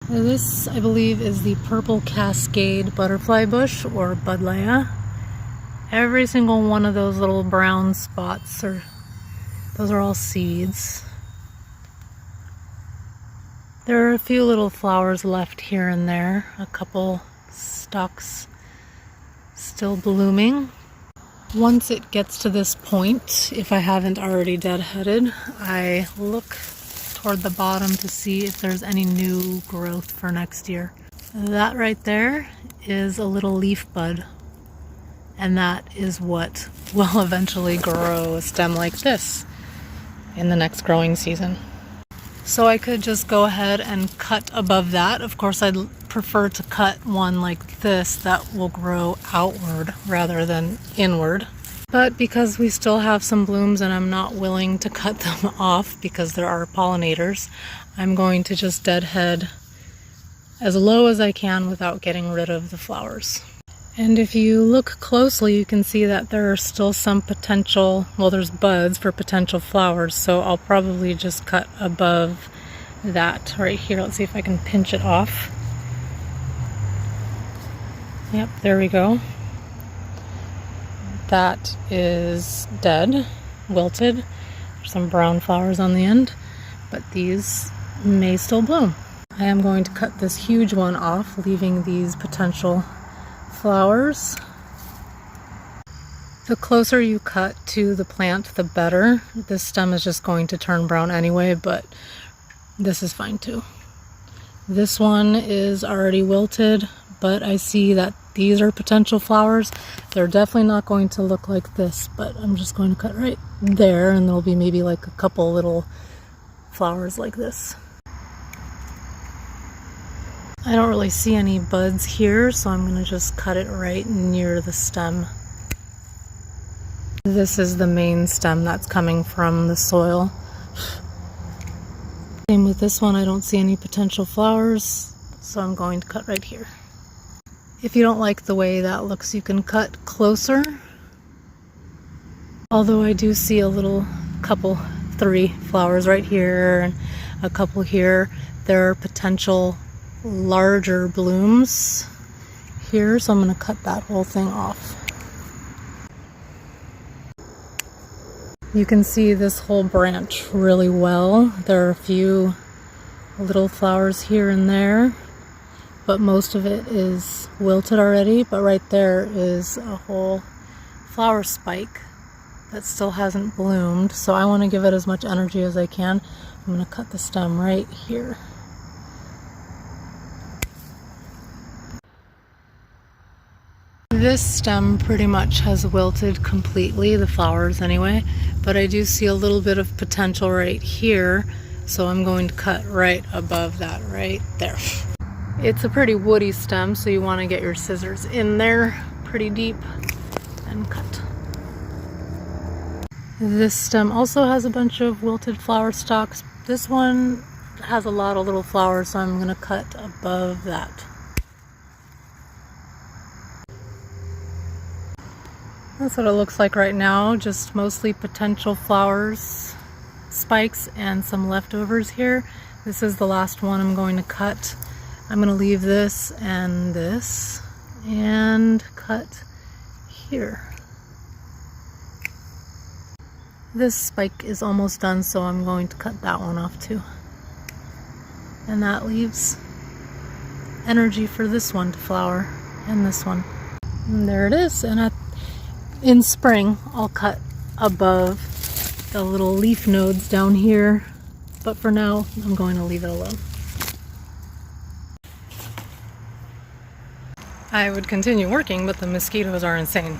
This, I believe, is the purple cascade butterfly bush, or Buddleia. Every single one of those little brown spots those are all seeds. There are a few little flowers left here and there, a couple stalks still blooming. Once it gets to this point, if I haven't already deadheaded, I look toward the bottom to see if there's any new growth for next year. That right there is a little leaf bud, and that is what will eventually grow a stem like this in the next growing season. So I could just go ahead and cut above that. Of course, I'd prefer to cut one like this that will grow outward rather than inward. But because we still have some blooms and I'm not willing to cut them off because there are pollinators, I'm going to just deadhead as low as I can without getting rid of the flowers. And if you look closely, you can see that there are still some potential, well, there's buds for potential flowers, so I'll probably just cut above that right here. Let's see if I can pinch it off. Yep, there we go. That is dead, wilted. There's some brown flowers on the end, but these may still bloom. I am going to cut this huge one off, leaving these potential flowers. The closer you cut to the plant, the better. This stem is just going to turn brown anyway, but this is fine too. This one is already wilted, but I see that these are potential flowers. They're definitely not going to look like this, but I'm just going to cut right there, and there'll be maybe like a couple little flowers like this. I don't really see any buds here, so I'm going to just cut it right near the stem. This is the main stem that's coming from the soil. Same with this one, I don't see any potential flowers, so I'm going to cut right here. If you don't like the way that looks, you can cut closer. Although I do see a little couple, 3 flowers right here and a couple here. There are potential larger blooms here, so I'm going to cut that whole thing off. You can see this whole branch really well. There are a few little flowers here and there, but most of it is wilted already. But right there is a whole flower spike that still hasn't bloomed, so I want to give it as much energy as I can. I'm going to cut the stem right here. This stem pretty much has wilted completely, the flowers anyway, but I do see a little bit of potential right here, so I'm going to cut right above that right there. It's a pretty woody stem, so you want to get your scissors in there pretty deep and cut. This stem also has a bunch of wilted flower stalks. This one has a lot of little flowers, so I'm going to cut above that. That's what it looks like right now, just mostly potential flowers, spikes, and some leftovers here. This is the last one I'm going to cut. I'm going to leave this and cut here. This spike is almost done, so I'm going to cut that one off too. And that leaves energy for this one to flower, and this one. And there it is, and in spring, I'll cut above the little leaf nodes down here, but for now, I'm going to leave it alone. I would continue working, but the mosquitoes are insane.